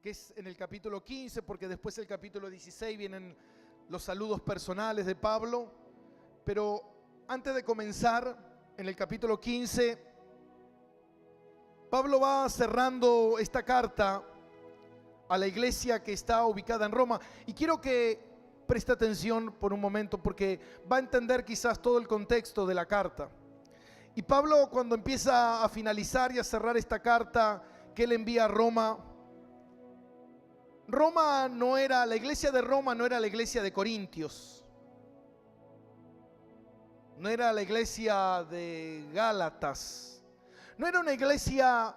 que es en el capítulo 15, porque después del capítulo 16 vienen los saludos personales de Pablo. Pero antes de comenzar, en el capítulo 15, Pablo va cerrando esta carta a la iglesia que está ubicada en Roma. Y quiero que preste atención por un momento, porque va a entender quizás todo el contexto de la carta. Y Pablo, cuando empieza a finalizar y a cerrar esta carta que él envía a Roma, la iglesia de Roma no era la iglesia de Corintios, no era la iglesia de Gálatas, no era una iglesia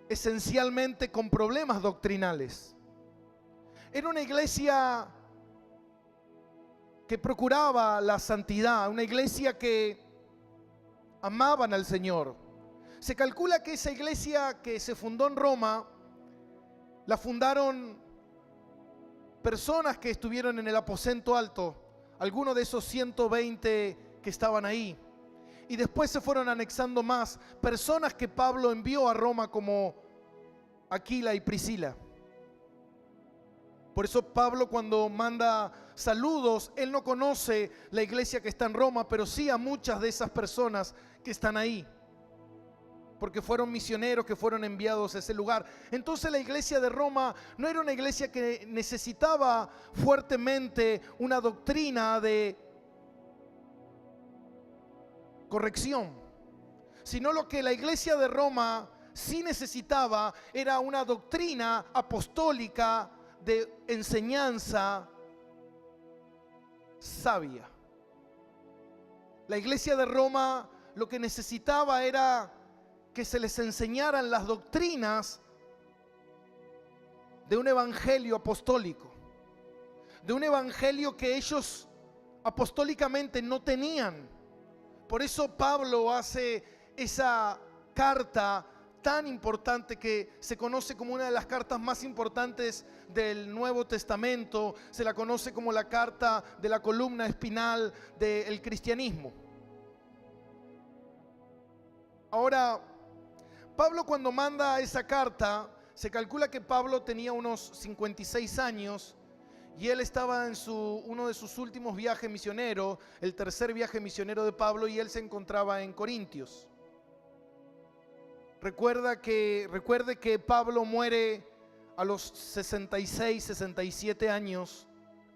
esencialmente con problemas doctrinales. Era una iglesia que procuraba la santidad, una iglesia que amaban al Señor. Se calcula que esa iglesia que se fundó en Roma, la fundaron personas que estuvieron en el aposento alto, algunos de esos 120 que estaban ahí. Y después se fueron anexando más personas que Pablo envió a Roma, como Aquila y Priscila. Por eso Pablo, cuando manda saludos, él no conoce la iglesia que está en Roma, pero sí a muchas de esas personas que están ahí, porque fueron misioneros que fueron enviados a ese lugar. Entonces la iglesia de Roma no era una iglesia que necesitaba fuertemente una doctrina de corrección, sino lo que la iglesia de Roma sí necesitaba era una doctrina apostólica de enseñanza sabia. La iglesia de Roma lo que necesitaba era que se les enseñaran las doctrinas de un evangelio apostólico, de un evangelio que ellos apostólicamente no tenían. Por eso Pablo hace esa carta tan importante que se conoce como una de las cartas más importantes del Nuevo Testamento. Se la conoce como la carta de la columna espinal del cristianismo. Ahora, Pablo, cuando manda esa carta, se calcula que Pablo tenía unos 56 años y él estaba en uno de sus últimos viajes misioneros, el tercer viaje misionero de Pablo, y él se encontraba en Corintios. Recuerde que Pablo muere a los 66, 67 años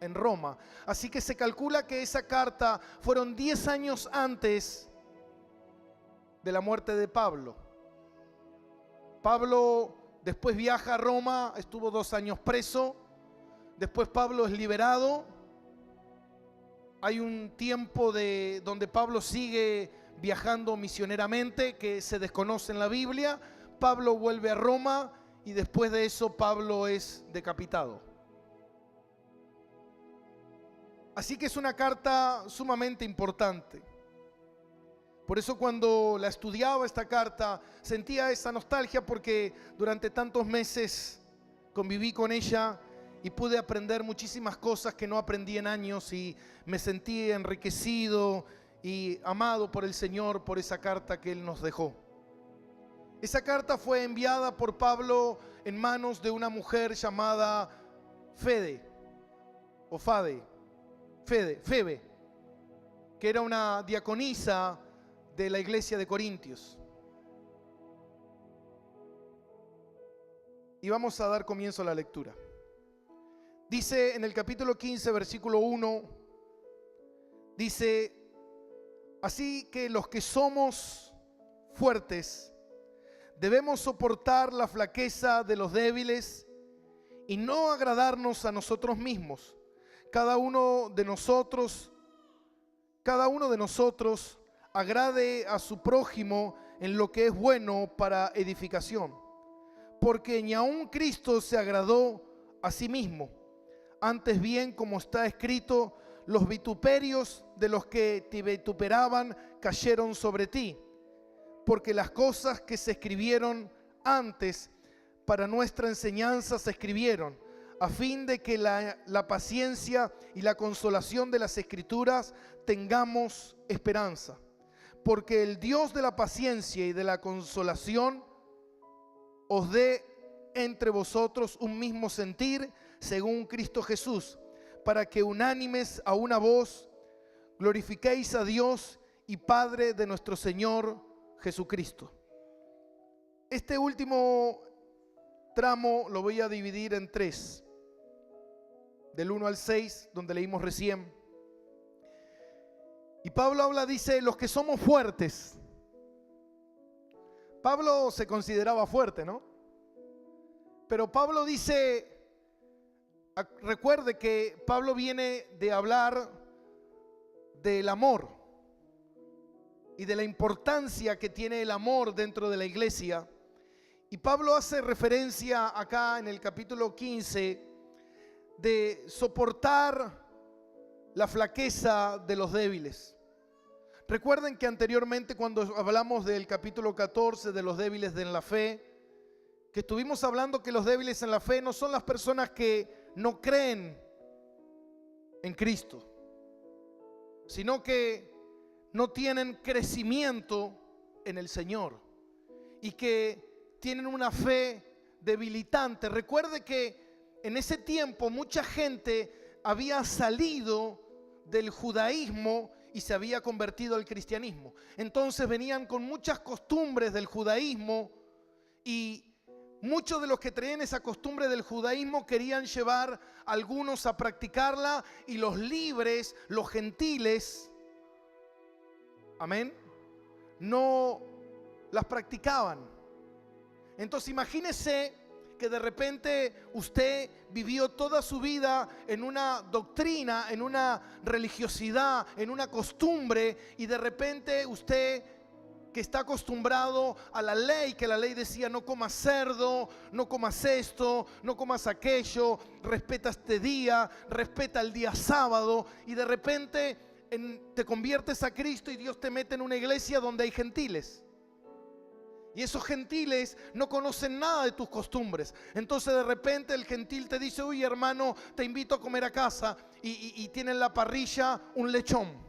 en Roma. Así que se calcula que esa carta fueron 10 años antes de la muerte de Pablo. Pablo después viaja a Roma, estuvo 2 años preso. Después Pablo es liberado. Hay un tiempo donde Pablo sigue viajando misioneramente que se desconoce en la Biblia. Pablo vuelve a Roma y después de eso Pablo es decapitado. Así que es una carta sumamente importante. Por eso cuando la estudiaba esta carta sentía esa nostalgia, porque durante tantos meses conviví con ella y pude aprender muchísimas cosas que no aprendí en años, y me sentí enriquecido y amado por el Señor por esa carta que Él nos dejó. Esa carta fue enviada por Pablo en manos de una mujer llamada Febe, que era una diaconisa de la iglesia de Corintios. Y vamos a dar comienzo a la lectura. Dice en el capítulo 15, versículo 1, dice: así que los que somos fuertes debemos soportar la flaqueza de los débiles y no agradarnos a nosotros mismos. Cada uno de nosotros agrade a su prójimo en lo que es bueno para edificación. Porque ni aun Cristo se agradó a sí mismo. Antes bien, como está escrito, los vituperios de los que te vituperaban cayeron sobre ti. Porque las cosas que se escribieron antes para nuestra enseñanza se escribieron, a fin de que la paciencia y la consolación de las Escrituras tengamos esperanza. Porque el Dios de la paciencia y de la consolación os dé entre vosotros un mismo sentir según Cristo Jesús, para que unánimes a una voz glorifiquéis a Dios y Padre de nuestro Señor Jesucristo. Este último tramo lo voy a dividir en 3, del 1 al 6, donde leímos recién. Y Pablo habla, dice, los que somos fuertes. Pablo se consideraba fuerte, ¿no? Pero Pablo dice, recuerde que Pablo viene de hablar del amor y de la importancia que tiene el amor dentro de la iglesia. Y Pablo hace referencia acá en el capítulo 15 de soportar la flaqueza de los débiles. Recuerden que anteriormente, cuando hablamos del capítulo 14 de los débiles en la fe, que estuvimos hablando que los débiles en la fe no son las personas que no creen en Cristo, sino que no tienen crecimiento en el Señor y que tienen una fe debilitante. Recuerde que en ese tiempo mucha gente había salido del judaísmo y se había convertido al cristianismo. Entonces venían con muchas costumbres del judaísmo, y muchos de los que traían esa costumbre del judaísmo querían llevar a algunos a practicarla, y los libres, los gentiles, amén, no las practicaban. Entonces imagínese que de repente usted vivió toda su vida en una doctrina, en una religiosidad, en una costumbre, y de repente usted, que está acostumbrado a la ley, que la ley decía no comas cerdo, no comas esto, no comas aquello, respeta este día, respeta el día sábado, y de repente te conviertes a Cristo y Dios te mete en una iglesia donde hay gentiles. Y esos gentiles no conocen nada de tus costumbres. Entonces de repente el gentil te dice, uy hermano, te invito a comer a casa, y tiene en la parrilla un lechón.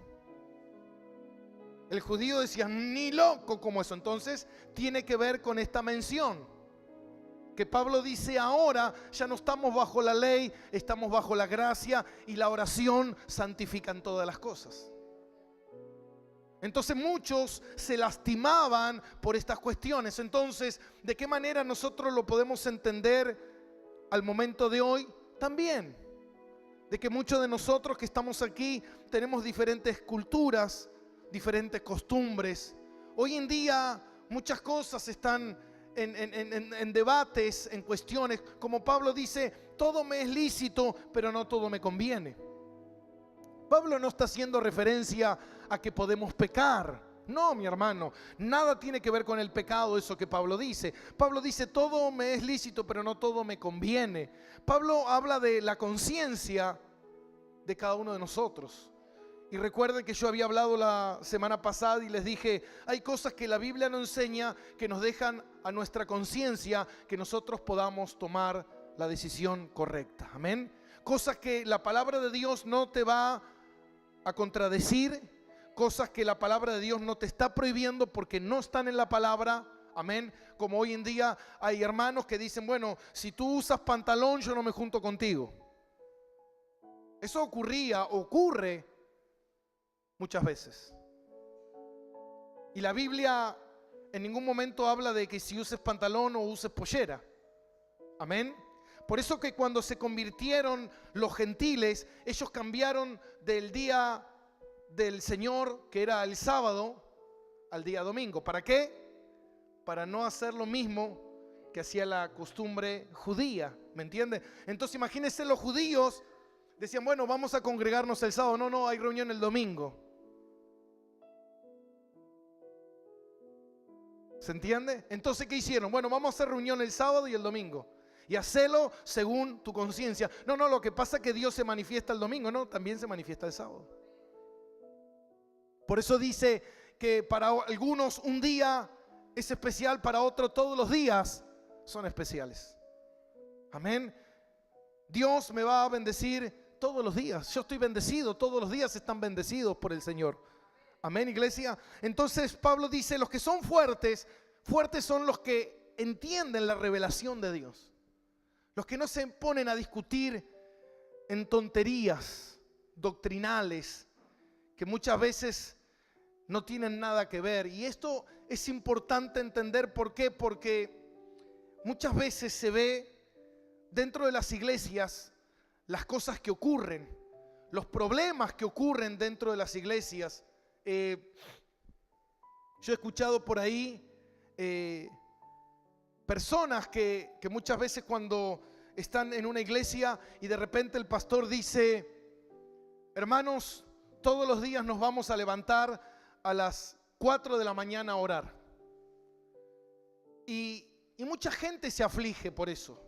El judío decía, ni loco como eso. Entonces tiene que ver con esta mención que Pablo dice, ahora ya no estamos bajo la ley, estamos bajo la gracia, y la oración santifican todas las cosas. Entonces muchos se lastimaban por estas cuestiones. Entonces, ¿de qué manera nosotros lo podemos entender al momento de hoy? También de que muchos de nosotros que estamos aquí tenemos diferentes culturas, diferentes costumbres. Hoy en día muchas cosas están en debates, en cuestiones. Como Pablo dice, todo me es lícito, pero no todo me conviene. Pablo no está haciendo referencia a que podemos pecar. No, mi hermano, nada tiene que ver con el pecado eso que Pablo dice. Pablo dice, todo me es lícito, pero no todo me conviene. Pablo habla de la conciencia de cada uno de nosotros. Y recuerden que yo había hablado la semana pasada y les dije, hay cosas que la Biblia no enseña, que nos dejan a nuestra conciencia que nosotros podamos tomar la decisión correcta. Amén. Cosas que la palabra de Dios no te va a contradecir, cosas que la palabra de Dios no te está prohibiendo porque no están en la palabra. Amén. Como hoy en día hay hermanos que dicen, bueno, si tú usas pantalón, yo no me junto contigo. Eso ocurre muchas veces. Y la Biblia en ningún momento habla de que si uses pantalón o uses pollera. Amén. Por eso que cuando se convirtieron los gentiles, ellos cambiaron del día del Señor, que era el sábado, al día domingo. ¿Para qué? Para no hacer lo mismo que hacía la costumbre judía. ¿Me entiende? Entonces imagínense, los judíos decían, bueno, vamos a congregarnos el sábado. No, hay reunión el domingo. ¿Se entiende? Entonces, ¿qué hicieron? Bueno, vamos a hacer reunión el sábado y el domingo. Y hacelo según tu conciencia. No, lo que pasa es que Dios se manifiesta el domingo. No, también se manifiesta el sábado. Por eso dice que para algunos un día es especial, para otros todos los días son especiales. Amén. Dios me va a bendecir todos los días. Yo estoy bendecido, todos los días están bendecidos por el Señor. Amén, iglesia. Entonces Pablo dice, los que son fuertes son los que entienden la revelación de Dios. Los que no se ponen a discutir en tonterías doctrinales que muchas veces no tienen nada que ver. Y esto es importante entender. ¿Por qué? Porque muchas veces se ve dentro de las iglesias las cosas que ocurren, los problemas que ocurren dentro de las iglesias. Yo he escuchado por ahí personas que muchas veces cuando están en una iglesia y de repente el pastor dice: hermanos, todos los días nos vamos a levantar a las 4 de la mañana a orar. Y mucha gente se aflige por eso,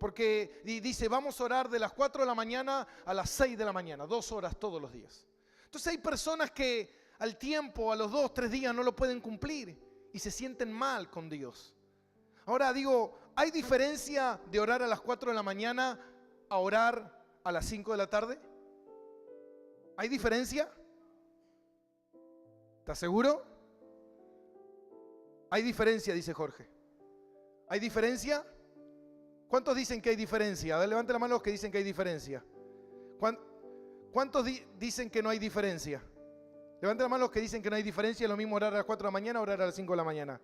porque dice: vamos a orar de las 4 de la mañana a las 6 de la mañana, 2 horas todos los días. Entonces hay personas que al tiempo, a los 2, 3 días no lo pueden cumplir y se sienten mal con Dios. Ahora digo, ¿hay diferencia de orar a las 4 de la mañana a orar a las 5 de la tarde? ¿Hay diferencia? ¿Estás seguro? Hay diferencia, dice Jorge. ¿Hay diferencia? ¿Cuántos dicen que hay diferencia? A ver, levante la mano los que dicen que hay diferencia. ¿Cuántos dicen que no hay diferencia? Levante la mano los que dicen que no hay diferencia. Es lo mismo orar a las 4 de la mañana o orar a las 5 de la mañana.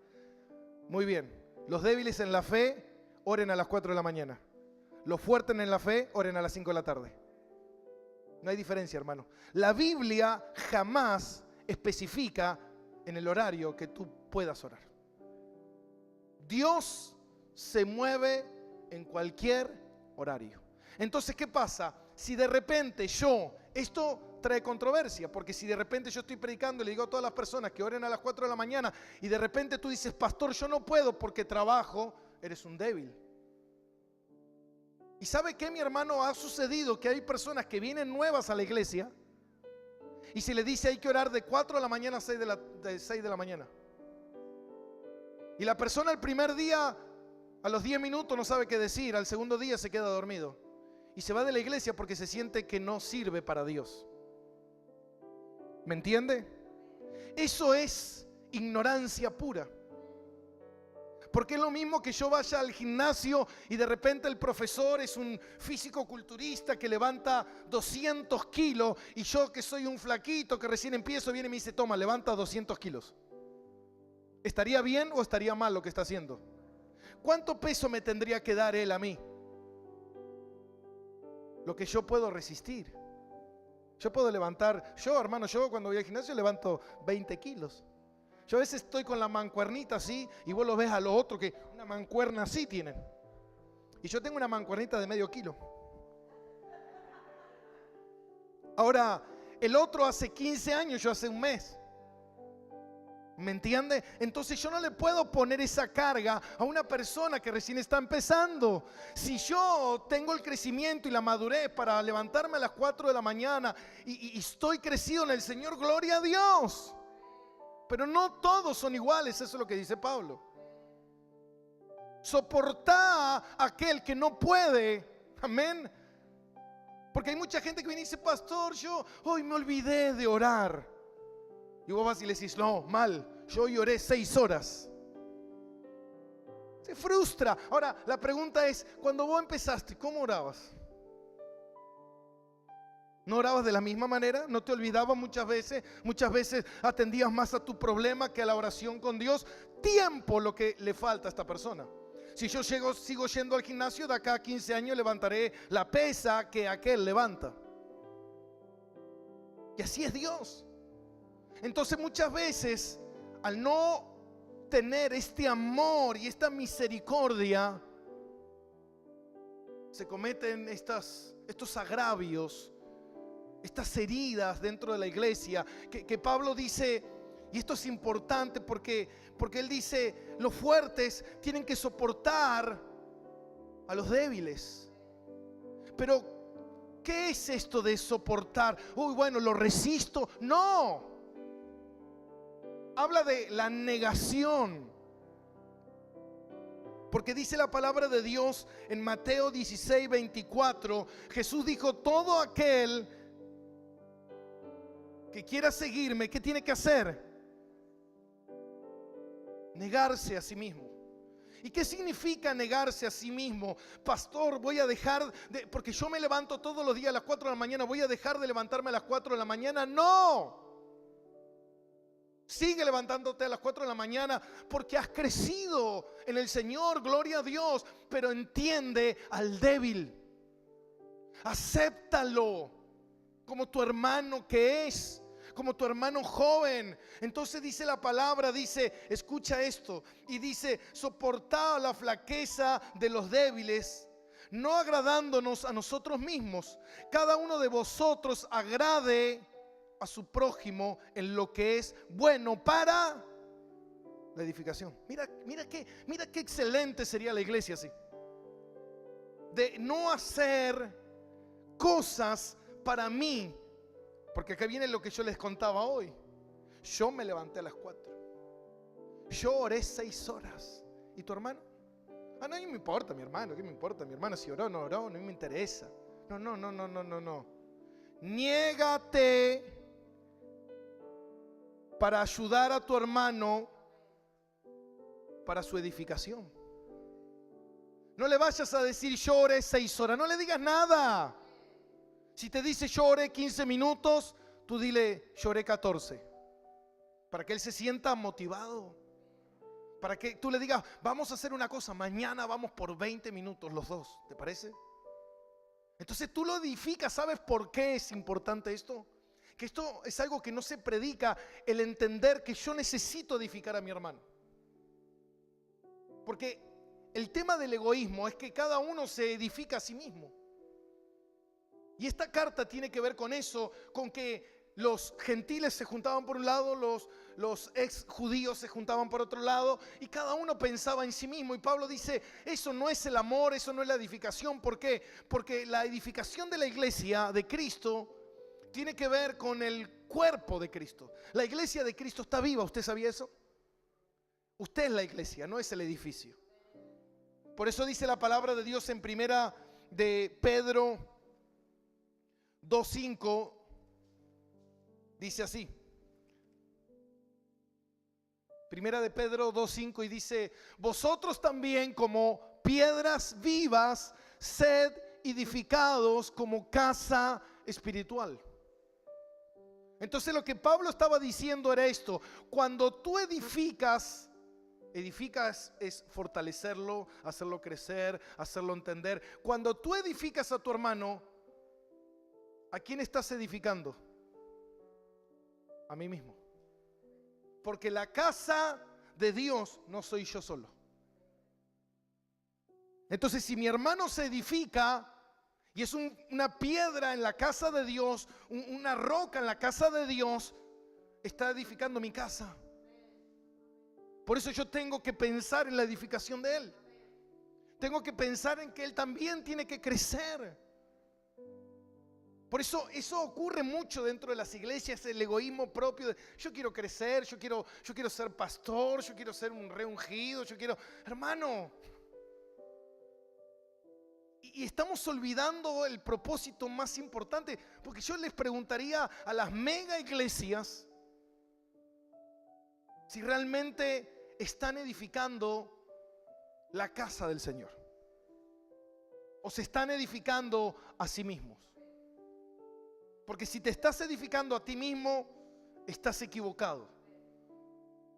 Muy bien. Los débiles en la fe, oren a las 4 de la mañana. Los fuertes en la fe, oren a las 5 de la tarde. No hay diferencia, hermano. La Biblia jamás especifica en el horario que tú puedas orar. Dios se mueve en cualquier horario. Entonces, ¿qué pasa? Si de repente esto trae controversia, porque si de repente yo estoy predicando y le digo a todas las personas que oren a las 4 de la mañana y de repente tú dices: pastor, yo no puedo porque trabajo, eres un débil. ¿Y sabe qué, mi hermano? Ha sucedido que hay personas que vienen nuevas a la iglesia y se le dice: hay que orar de 4 de la mañana a 6 de la mañana. Y la persona el primer día, a los 10 minutos no sabe qué decir, al segundo día se queda dormido y se va de la iglesia porque se siente que no sirve para Dios. ¿Me entiende? Eso es ignorancia pura. Porque es lo mismo que yo vaya al gimnasio y de repente el profesor es un físico-culturista que levanta 200 kilos y yo, que soy un flaquito que recién empiezo, viene y me dice: toma, levanta 200 kilos. ¿Estaría bien o estaría mal lo que está haciendo? ¿Cuánto peso me tendría que dar él a mí? Lo que yo puedo resistir. Yo puedo levantar, hermano, cuando voy al gimnasio levanto 20 kilos. Yo a veces estoy con la mancuernita así y vos lo ves a los otros que una mancuerna así tienen. Y yo tengo una mancuernita de medio kilo. Ahora, el otro hace 15 años, yo hace un mes. ¿Me entiende? Entonces yo no le puedo poner esa carga a una persona que recién está empezando. Si yo tengo el crecimiento y la madurez para levantarme a las 4 de la mañana y estoy crecido en el Señor, gloria a Dios. Pero no todos son iguales, eso es lo que dice Pablo. Soportá a aquel que no puede, amén. Porque hay mucha gente que viene y dice: pastor, yo hoy me olvidé de orar. Y vos vas y le decís: no, mal, yo hoy oré 6 horas. Se frustra. Ahora, la pregunta es: cuando vos empezaste, ¿cómo orabas? ¿No orabas de la misma manera? ¿No te olvidabas muchas veces? Muchas veces atendías más a tu problema que a la oración con Dios. Tiempo lo que le falta a esta persona. Si yo sigo yendo al gimnasio, de acá a 15 años levantaré la pesa que aquel levanta. Y así es Dios. Entonces muchas veces, al no tener este amor y esta misericordia, se cometen estos agravios, estas heridas dentro de la iglesia, que Pablo dice, y esto es importante porque él dice: los fuertes tienen que soportar a los débiles. Pero ¿qué es esto de soportar? Uy, bueno, lo resisto. No. Habla de la negación. Porque dice la palabra de Dios en Mateo 16, 24, Jesús dijo: todo aquel que quiera seguirme, ¿qué tiene que hacer? Negarse a sí mismo. ¿Y qué significa negarse a sí mismo? Pastor, voy a dejar de, porque yo me levanto todos los días a las 4 de la mañana, voy a dejar de levantarme a las 4 de la mañana. No. Sigue levantándote a las 4 de la mañana porque has crecido en el Señor, gloria a Dios. Pero entiende al débil. Acéptalo como tu hermano que es, como tu hermano joven. Entonces dice la palabra, dice, escucha esto, y dice, soportad la flaqueza de los débiles, no agradándonos a nosotros mismos. Cada uno de vosotros agrade a su prójimo en lo que es bueno para la edificación. Mira qué excelente sería la iglesia así. De no hacer cosas para mí. Porque acá viene lo que yo les contaba hoy. Yo me levanté a las 4. Yo oré 6 horas. ¿Y tu hermano? Ah, no, no me importa mi hermano. ¿Qué me importa mi hermano? Si oró o no oró, no me interesa. No. Niégate para ayudar a tu hermano para su edificación. No le vayas a decir yo oré 6 horas. No le digas nada. Si te dice yo oré 15 minutos, tú dile yo oré 14. Para que él se sienta motivado. Para que tú le digas, vamos a hacer una cosa, mañana vamos por 20 minutos los dos. ¿Te parece? Entonces tú lo edificas. ¿Sabes por qué es importante esto? Que esto es algo que no se predica, el entender que yo necesito edificar a mi hermano. Porque el tema del egoísmo es que cada uno se edifica a sí mismo. Y esta carta tiene que ver con eso, con que los gentiles se juntaban por un lado, los ex judíos se juntaban por otro lado, y cada uno pensaba en sí mismo. Y Pablo dice, eso no es el amor, eso no es la edificación. ¿Por qué? Porque la edificación de la iglesia de Cristo tiene que ver con el cuerpo de Cristo. La iglesia de Cristo está viva, ¿usted sabía eso? Usted es la iglesia, no es el edificio. Por eso dice la palabra de Dios en primera de Pedro 2:5, dice así. Primera de Pedro 2:5 y dice, vosotros también como piedras vivas, sed edificados como casa espiritual. Entonces lo que Pablo estaba diciendo era esto: cuando tú edificas es fortalecerlo, hacerlo crecer, hacerlo entender. Cuando tú edificas a tu hermano, ¿a quién estás edificando? A mí mismo. Porque la casa de Dios no soy yo solo. Entonces, si mi hermano se edifica y es una piedra en la casa de Dios, una roca en la casa de Dios, está edificando mi casa. Por eso yo tengo que pensar en la edificación de él. Tengo que pensar en que él también tiene que crecer. Por eso ocurre mucho dentro de las iglesias, el egoísmo propio de yo quiero crecer, yo quiero ser pastor, yo quiero ser un reungido, hermano. Y estamos olvidando el propósito más importante, porque yo les preguntaría a las mega iglesias si realmente están edificando la casa del Señor o se están edificando a sí mismos. Porque si te estás edificando a ti mismo, estás equivocado.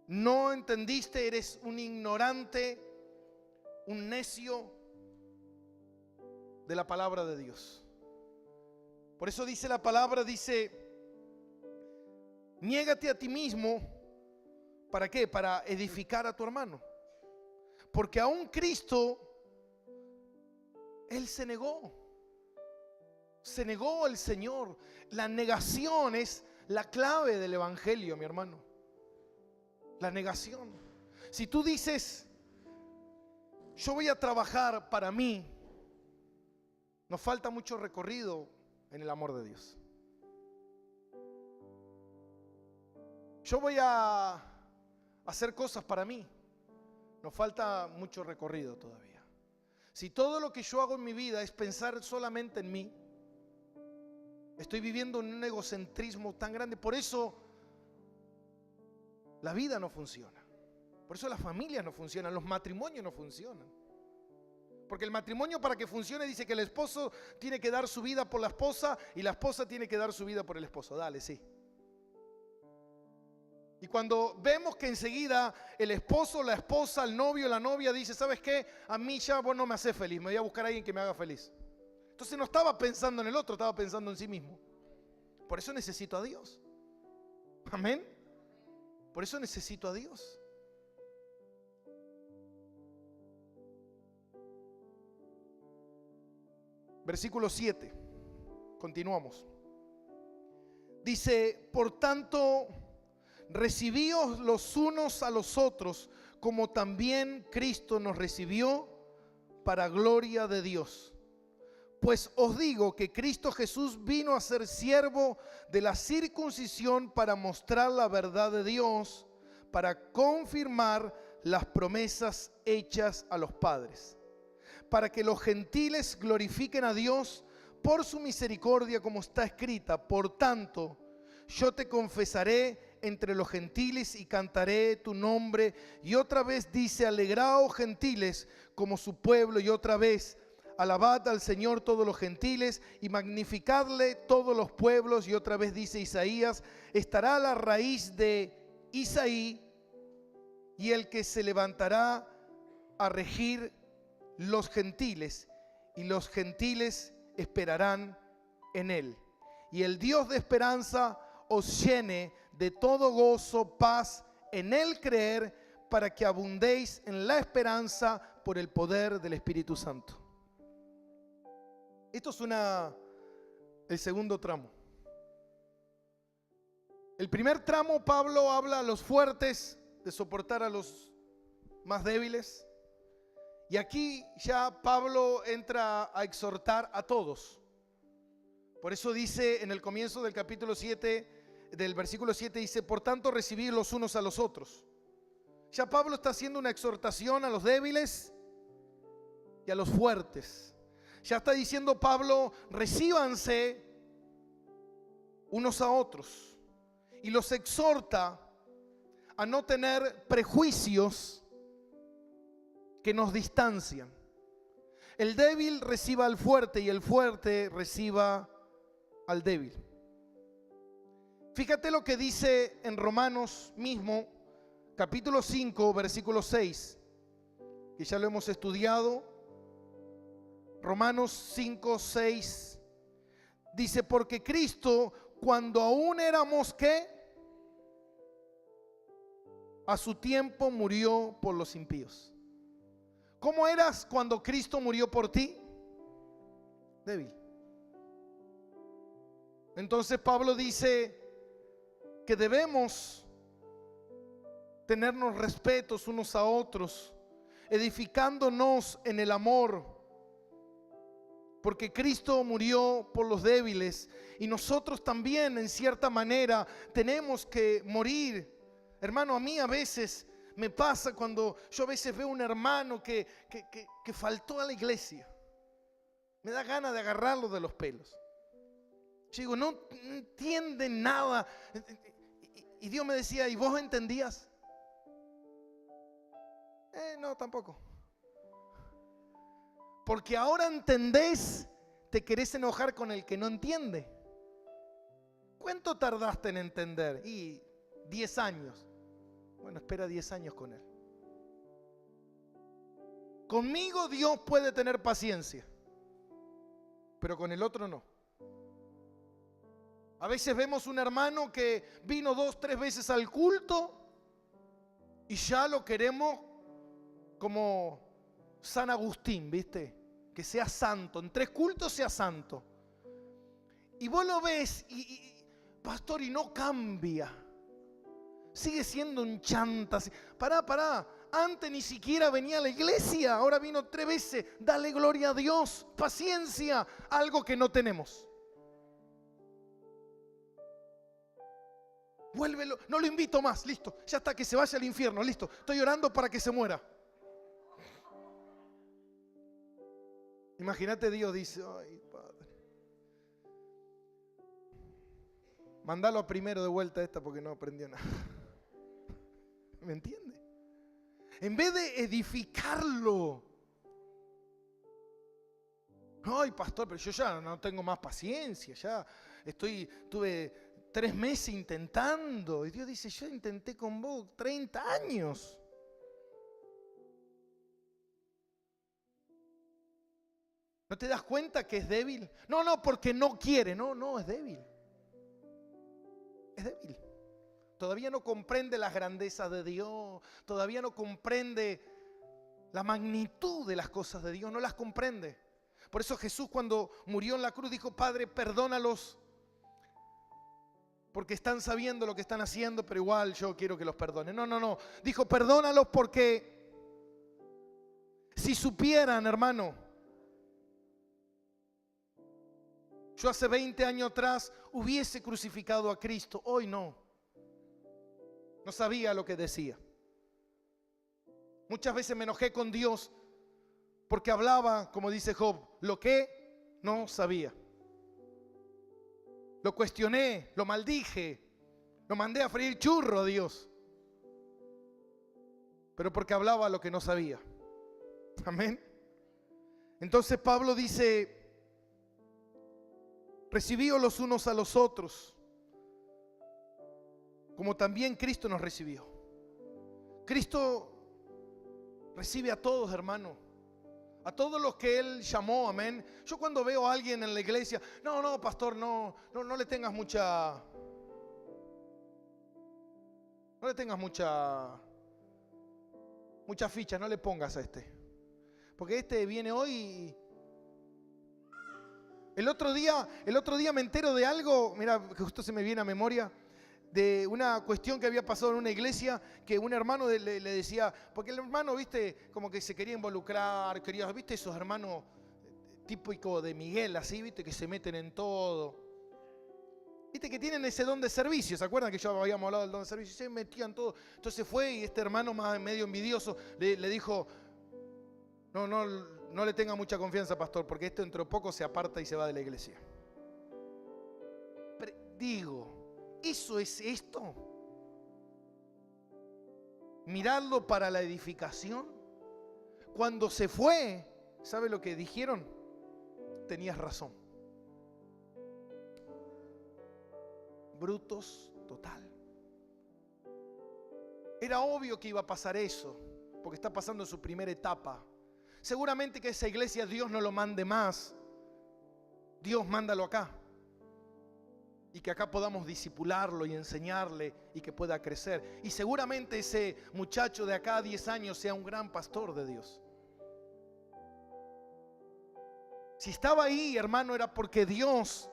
No entendiste, eres un ignorante, un necio de la palabra de Dios. Por eso dice la palabra, dice, niégate a ti mismo. ¿Para qué? Para edificar a tu hermano. Porque aún Cristo, Él se negó. Se negó al Señor. La negación es la clave del evangelio, mi hermano. La negación. Si tú dices, yo voy a trabajar para mí, nos falta mucho recorrido en el amor de Dios. Yo voy a hacer cosas para mí, nos falta mucho recorrido todavía. Si todo lo que yo hago en mi vida es pensar solamente en mí, estoy viviendo en un egocentrismo tan grande. Por eso la vida no funciona. Por eso las familias no funcionan, los matrimonios no funcionan. Porque el matrimonio, para que funcione, dice que el esposo tiene que dar su vida por la esposa y la esposa tiene que dar su vida por el esposo. Dale, sí. Y cuando vemos que enseguida el esposo, la esposa, el novio, la novia dice, ¿sabes qué? A mí ya vos no me haces feliz, me voy a buscar a alguien que me haga feliz. Entonces no estaba pensando en el otro, estaba pensando en sí mismo. Por eso necesito a Dios. Amén. Por eso necesito a Dios. Versículo 7. Continuamos. Dice, por tanto, recibíos los unos a los otros, como también Cristo nos recibió para gloria de Dios. Pues os digo que Cristo Jesús vino a ser siervo de la circuncisión para mostrar la verdad de Dios, para confirmar las promesas hechas a los padres, para que los gentiles glorifiquen a Dios por su misericordia, como está escrita. Por tanto, yo te confesaré entre los gentiles y cantaré tu nombre. Y otra vez dice, alegraos gentiles como su pueblo. Y otra vez, alabad al Señor todos los gentiles y magnificadle todos los pueblos. Y otra vez dice Isaías, estará la raíz de Isaí y el que se levantará a regir los gentiles, y los gentiles esperarán en él. Y el Dios de esperanza os llene de todo gozo, paz en el creer, para que abundéis en la esperanza por el poder del Espíritu Santo. Esto es el segundo tramo. El primer tramo, Pablo habla a los fuertes de soportar a los más débiles. Y aquí ya Pablo entra a exhortar a todos. Por eso dice en el comienzo del capítulo 7, del versículo 7, dice, por tanto recibid los unos a los otros. Ya Pablo está haciendo una exhortación a los débiles y a los fuertes. Ya está diciendo Pablo, recíbanse unos a otros. Y los exhorta a no tener prejuicios que nos distancian. El débil reciba al fuerte y el fuerte reciba al débil. Fíjate lo que dice en Romanos mismo, capítulo 5, versículo 6, que ya lo hemos estudiado. Romanos 5, 6 dice, porque Cristo, cuando aún éramos ¿qué? A su tiempo murió por los impíos. ¿Cómo eras cuando Cristo murió por ti? Débil. Entonces Pablo dice que debemos tenernos respetos unos a otros, edificándonos en el amor, porque Cristo murió por los débiles y nosotros también en cierta manera tenemos que morir. Hermano, a mí a veces me pasa cuando yo a veces veo un hermano que faltó a la iglesia. Me da ganas de agarrarlo de los pelos. Yo digo, no entiende nada. Y Dios me decía, ¿y vos entendías? No, tampoco. Porque ahora entendés, te querés enojar con el que no entiende. ¿Cuánto tardaste en entender? Y 10 años. Bueno, espera 10 años con él. Conmigo Dios puede tener paciencia, pero con el otro no. A veces vemos un hermano que vino 2, 3 veces al culto y ya lo queremos como San Agustín, ¿viste? Que sea santo, en 3 cultos sea santo. Y vos lo ves pastor, y no cambia. Sigue siendo un chanta. Pará. Antes ni siquiera venía a la iglesia. Ahora vino 3 veces. Dale gloria a Dios. Paciencia. Algo que no tenemos. Vuélvelo. No lo invito más. Listo. Ya está, que se vaya al infierno. Listo. Estoy orando para que se muera. Imagínate, Dios dice, ay, Padre, mandalo a primero de vuelta esta porque no aprendió nada. ¿Me entiende? en vez de edificarlo. Ay, pastor, pero yo ya no tengo más paciencia, ya tuve 3 meses intentando. Y Dios dice, yo intenté con vos 30 años. ¿No te das cuenta que es débil? No, porque no quiere. No, es débil. Es débil. Todavía no comprende las grandezas de Dios. Todavía no comprende la magnitud de las cosas de Dios. No las comprende. Por eso Jesús, cuando murió en la cruz, dijo, Padre, perdónalos, porque están sabiendo lo que están haciendo, pero igual yo quiero que los perdone. No. Dijo, perdónalos porque si supieran, hermano, yo hace 20 años atrás hubiese crucificado a Cristo. Hoy no. No sabía lo que decía. Muchas veces me enojé con Dios porque hablaba, como dice Job, lo que no sabía. Lo cuestioné, lo maldije, lo mandé a freír churro a Dios. Pero porque hablaba lo que no sabía. Amén. Entonces Pablo dice, recibíos los unos a los otros, como también Cristo nos recibió. Cristo recibe a todos, hermano. A todos los que Él llamó, amén. Yo cuando veo a alguien en la iglesia, no, pastor, no le tengas mucha ficha, no le pongas a este. Porque este viene hoy y el otro día me entero de algo, mira, que justo se me viene a memoria, de una cuestión que había pasado en una iglesia, que un hermano le decía, porque el hermano, viste, como que se quería involucrar, viste, esos hermanos típicos de Miguel, así, viste, que se meten en todo. Viste que tienen ese don de servicio, ¿se acuerdan que yo habíamos hablado del don de servicio? Se metían todo. Entonces fue y este hermano más medio envidioso le dijo, no le tenga mucha confianza, pastor, porque esto dentro de poco se aparta y se va de la iglesia. Digo, ¿eso es esto? Mirarlo para la edificación. Cuando se fue, ¿sabe lo que dijeron? Tenías razón. Brutos total. Era obvio que iba a pasar eso, porque está pasando su primera etapa. Seguramente que esa iglesia Dios no lo mande más. Dios, mándalo acá. Y que acá podamos discipularlo y enseñarle y que pueda crecer. Y seguramente ese muchacho de acá a 10 años sea un gran pastor de Dios. Si estaba ahí, hermano, era porque Dios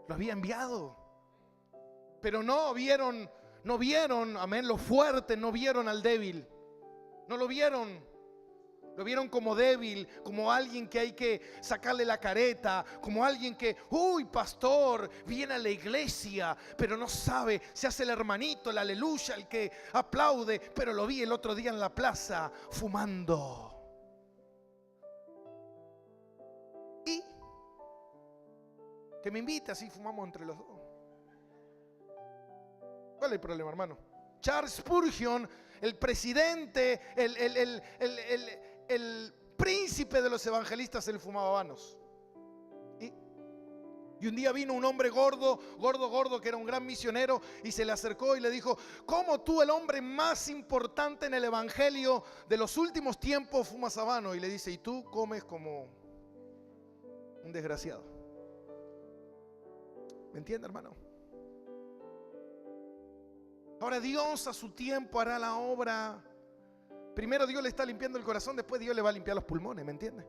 lo había enviado. Pero no vieron, amén, lo fuerte, no vieron al débil. No lo vieron. Lo vieron como débil, como alguien que hay que sacarle la careta, como alguien que, pastor, viene a la iglesia, pero no sabe, se hace el hermanito, el aleluya, el que aplaude, pero lo vi el otro día en la plaza fumando. Y que me invita, así fumamos entre los dos. ¿Cuál es el problema, hermano? Charles Spurgeon, el presidente, el príncipe de los evangelistas, él fumaba habanos. Y un día vino un hombre gordo, que era un gran misionero, y se le acercó y le dijo, ¿cómo tú, el hombre más importante en el evangelio de los últimos tiempos, fumas habano? Y le dice, y tú comes como un desgraciado. ¿Me entiende, hermano? Ahora Dios a su tiempo hará la obra. Primero Dios le está limpiando el corazón, después Dios le va a limpiar los pulmones, ¿me entiende?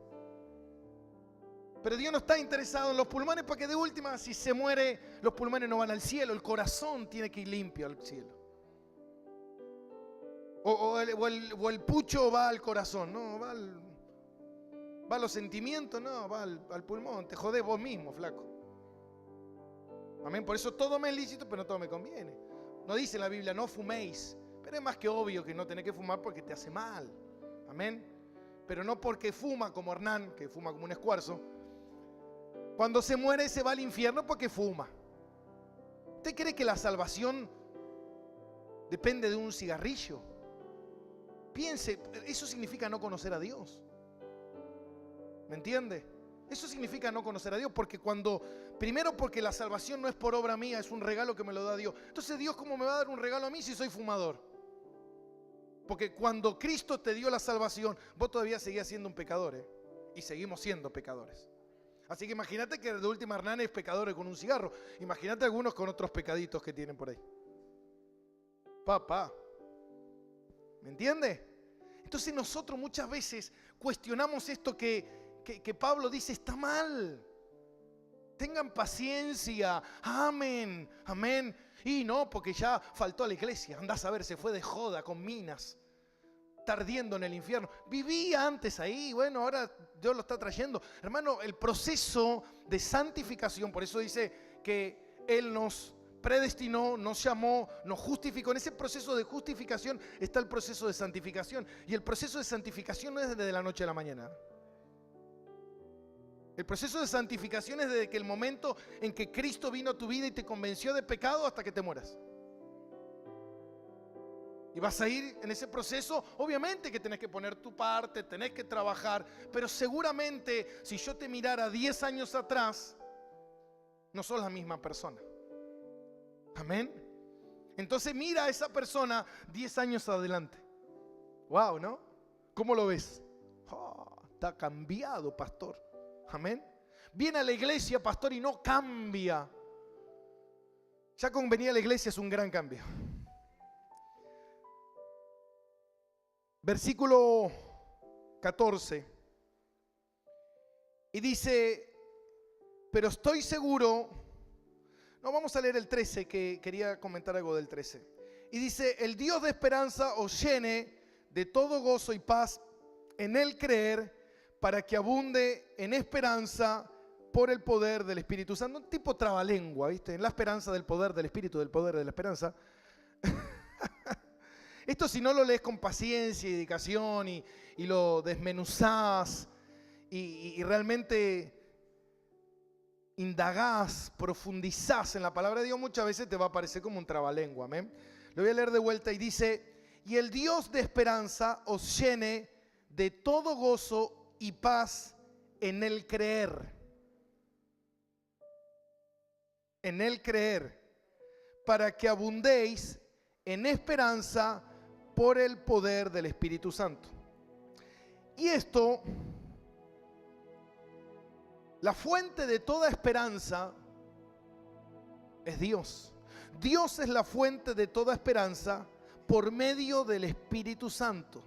Pero Dios no está interesado en los pulmones, porque de última, si se muere, los pulmones no van al cielo, el corazón tiene que ir limpio al cielo. O el pucho va al corazón, no, va a los sentimientos, no, va al pulmón, te jodés vos mismo, flaco. Amén, por eso todo me es lícito, pero no todo me conviene. No dice en la Biblia, no fuméis, pero es más que obvio que no tenés que fumar porque te hace mal. Amén. Pero no porque fuma como Hernán, que fuma como un escuarzo. Cuando se muere se va al infierno porque fuma. ¿Usted cree que la salvación depende de un cigarrillo? Piense, eso significa no conocer a Dios. ¿Me entiende? Eso significa no conocer a Dios, porque primero porque la salvación no es por obra mía, es un regalo que me lo da Dios. Entonces, Dios, ¿cómo me va a dar un regalo a mí si soy fumador? Porque cuando Cristo te dio la salvación, vos todavía seguías siendo un pecador, ¿eh? Y seguimos siendo pecadores. Así que imagínate que de última Hernán es pecador con un cigarro. Imagínate algunos con otros pecaditos que tienen por ahí. Papá, ¿me entiende? Entonces nosotros muchas veces cuestionamos esto que Pablo dice está mal. Tengan paciencia, amén, amén. Y no, porque ya faltó a la iglesia, andás a ver, se fue de joda con minas, está ardiendo en el infierno. Vivía antes ahí, bueno, ahora Dios lo está trayendo. Hermano, el proceso de santificación, por eso dice que Él nos predestinó, nos llamó, nos justificó. En ese proceso de justificación está el proceso de santificación. Y el proceso de santificación no es desde la noche a la mañana. El proceso de santificación es desde que el momento en que Cristo vino a tu vida y te convenció de pecado hasta que te mueras. Y vas a ir en ese proceso, obviamente que tenés que poner tu parte, tenés que trabajar, pero seguramente si yo te mirara 10 años atrás, no sos la misma persona. Amén. Entonces mira a esa persona 10 años adelante. Wow, ¿no? ¿Cómo lo ves? Oh, está cambiado, pastor. Amén. Viene a la iglesia, pastor, y no cambia. Ya con venir a la iglesia es un gran cambio. Versículo 14. Y dice, pero estoy seguro. No, vamos a leer el 13, que quería comentar algo del 13. Y dice, el Dios de esperanza os llene de todo gozo y paz en el creer, para que abunde en esperanza por el poder del Espíritu Santo. Un tipo trabalengua, ¿viste? En la esperanza del poder del Espíritu, del poder de la esperanza. Esto si no lo lees con paciencia y dedicación y lo desmenuzás y realmente indagás, profundizás en la palabra de Dios, muchas veces te va a parecer como un trabalengua. ¿Amén? Lo voy a leer de vuelta y dice, y el Dios de esperanza os llene de todo gozo y paz en el creer. En el creer, para que abundéis en esperanza por el poder del Espíritu Santo. Y esto, la fuente de toda esperanza es Dios. Dios es la fuente de toda esperanza por medio del Espíritu Santo.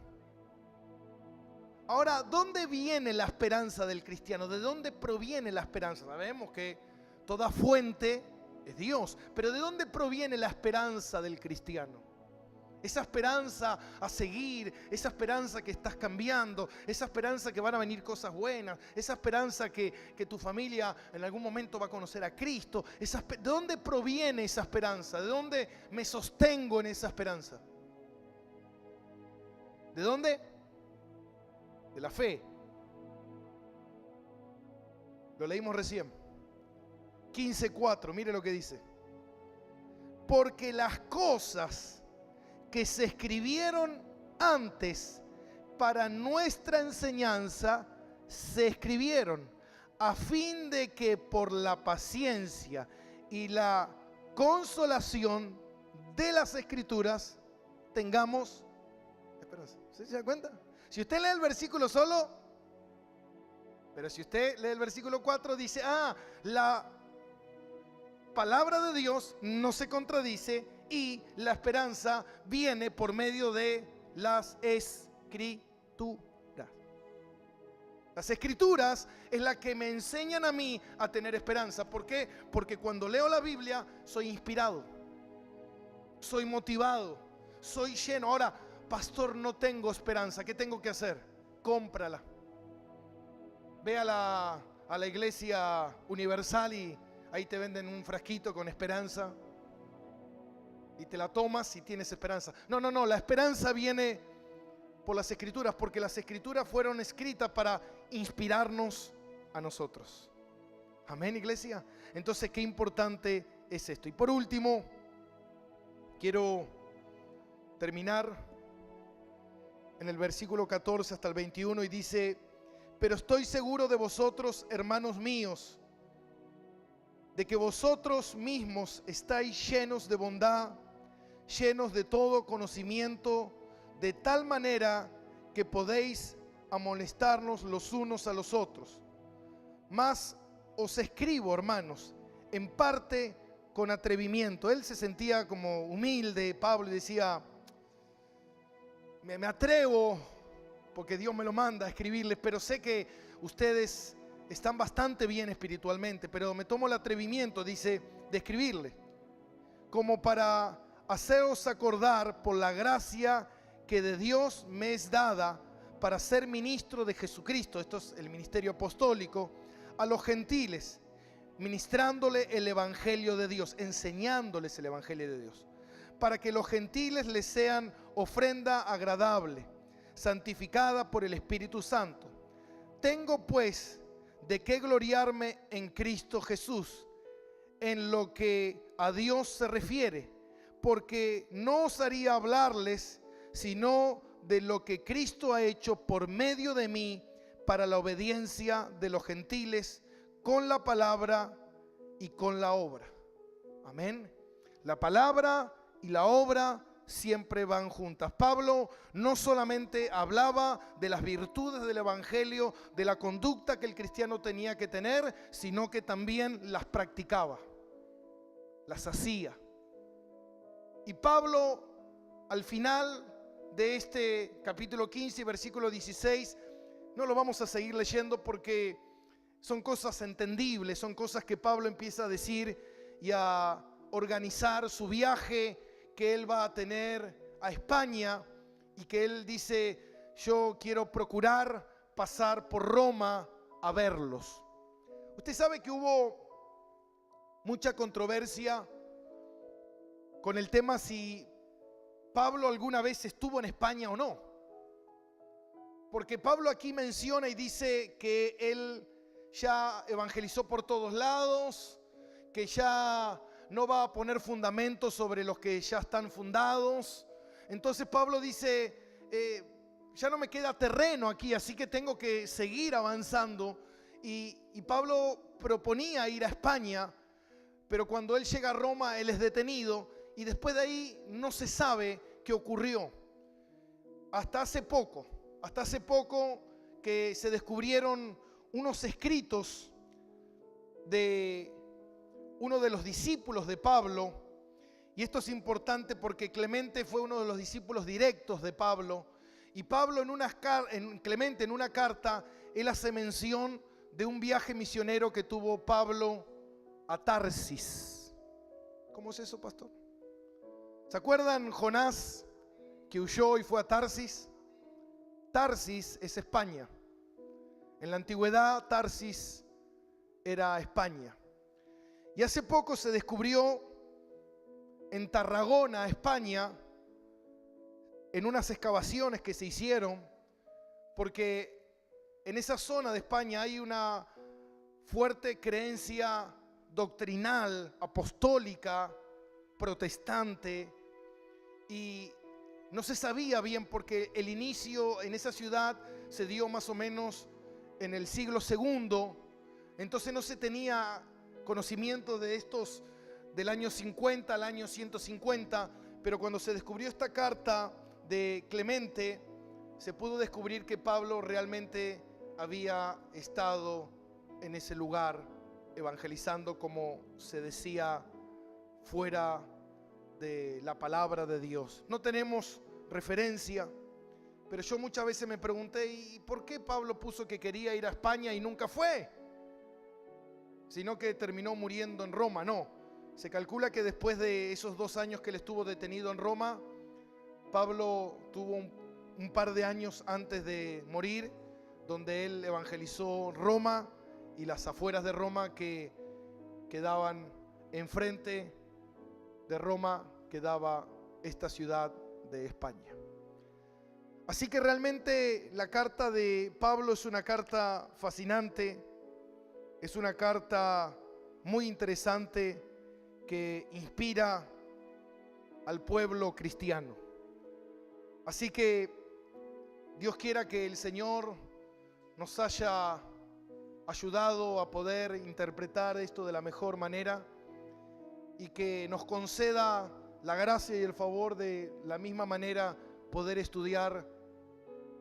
Ahora, ¿dónde viene la esperanza del cristiano? ¿De dónde proviene la esperanza? Sabemos que toda fuente es Dios, pero ¿de dónde proviene la esperanza del cristiano? Esa esperanza a seguir, esa esperanza que estás cambiando, esa esperanza que van a venir cosas buenas, esa esperanza que tu familia en algún momento va a conocer a Cristo. ¿De dónde proviene esa esperanza? ¿De dónde me sostengo en esa esperanza? ¿De dónde? De la fe. Lo leímos recién. 15:4, mire lo que dice. Porque las cosas que se escribieron antes para nuestra enseñanza se escribieron a fin de que por la paciencia y la consolación de las Escrituras tengamos esperanza. ¿Se da cuenta? Si usted lee el versículo solo, pero si usted lee el versículo 4, dice, la palabra de Dios no se contradice y la esperanza viene por medio de las Escrituras. Las Escrituras es la que me enseñan a mí a tener esperanza. ¿Por qué? Porque cuando leo la Biblia soy inspirado, soy motivado, soy lleno. Ahora, pastor, no tengo esperanza. ¿Qué tengo que hacer? Cómprala. Ve a la iglesia universal y ahí te venden un frasquito con esperanza. Y te la tomas y tienes esperanza. No. La esperanza viene por las Escrituras, porque las Escrituras fueron escritas para inspirarnos a nosotros. Amén, iglesia. Entonces, qué importante es esto. Y por último, quiero terminar en el versículo 14 hasta el 21, y dice: pero estoy seguro de vosotros, hermanos míos, de que vosotros mismos estáis llenos de bondad, llenos de todo conocimiento, de tal manera que podéis amonestarnos los unos a los otros. Mas os escribo, hermanos, en parte con atrevimiento. Él se sentía como humilde, Pablo, y decía: me atrevo, porque Dios me lo manda a escribirles, pero sé que ustedes están bastante bien espiritualmente, pero me tomo el atrevimiento, dice, de escribirles, como para haceros acordar por la gracia que de Dios me es dada para ser ministro de Jesucristo, esto es el ministerio apostólico, a los gentiles, ministrándole el evangelio de Dios, enseñándoles el evangelio de Dios, para que los gentiles les sean ofrenda agradable, santificada por el Espíritu Santo. Tengo pues de qué gloriarme en Cristo Jesús, en lo que a Dios se refiere, porque no osaría hablarles sino de lo que Cristo ha hecho por medio de mí para la obediencia de los gentiles, con la palabra y con la obra. Amén. La palabra y la obra siempre van juntas. Pablo no solamente hablaba de las virtudes del evangelio, de la conducta que el cristiano tenía que tener, sino que también las practicaba, las hacía. Y Pablo, al final de este capítulo 15, versículo 16, no lo vamos a seguir leyendo porque son cosas entendibles, son cosas que Pablo empieza a decir y a organizar su viaje que él va a tener a España, y que él dice: yo quiero procurar pasar por Roma a verlos. Usted sabe que hubo mucha controversia con el tema si Pablo alguna vez estuvo en España o no, porque Pablo aquí menciona y dice que él ya evangelizó por todos lados, que ya no va a poner fundamentos sobre los que ya están fundados. Entonces Pablo dice: ya no me queda terreno aquí, así que tengo que seguir avanzando. Y Pablo proponía ir a España, pero cuando él llega a Roma, él es detenido, y después de ahí no se sabe qué ocurrió. Hasta hace poco que se descubrieron unos escritos de uno de los discípulos de Pablo, y esto es importante porque Clemente fue uno de los discípulos directos de Pablo, y Pablo Clemente en una carta, él hace mención de un viaje misionero que tuvo Pablo a Tarsis. ¿Cómo es eso, pastor? ¿Se acuerdan Jonás, que huyó y fue a Tarsis? Tarsis es España. En la antigüedad Tarsis era España. Y hace poco se descubrió en Tarragona, España, en unas excavaciones que se hicieron, porque en esa zona de España hay una fuerte creencia doctrinal, apostólica, protestante, y no se sabía bien porque el inicio en esa ciudad se dio más o menos en el siglo II, entonces no se tenía conocimiento de estos del año 50 al año 150, pero cuando se descubrió esta carta de Clemente, se pudo descubrir que Pablo realmente había estado en ese lugar evangelizando, como se decía, fuera de la palabra de Dios. No tenemos referencia, pero yo muchas veces me pregunté: ¿y por qué Pablo puso que quería ir a España y nunca fue? Sino que terminó muriendo en Roma. No, se calcula que después de esos 2 años que él estuvo detenido en Roma, Pablo tuvo un par de años antes de morir, donde él evangelizó Roma y las afueras de Roma que quedaban enfrente de Roma, quedaba esta ciudad de España. Así que realmente la carta de Pablo es una carta fascinante, es una carta muy interesante que inspira al pueblo cristiano. Así que Dios quiera que el Señor nos haya ayudado a poder interpretar esto de la mejor manera y que nos conceda la gracia y el favor de la misma manera poder estudiar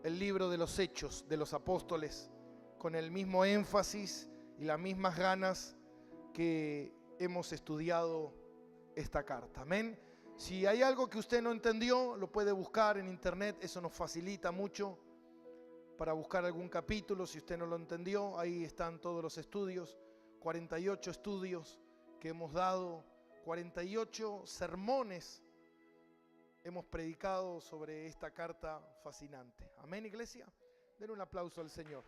el libro de los Hechos de los Apóstoles con el mismo énfasis y las mismas ganas que hemos estudiado esta carta. Amén. Si hay algo que usted no entendió, lo puede buscar en internet, eso nos facilita mucho para buscar algún capítulo. Si usted no lo entendió, ahí están todos los estudios, 48 estudios que hemos dado, 48 sermones hemos predicado sobre esta carta fascinante. Amén, iglesia. Den un aplauso al Señor.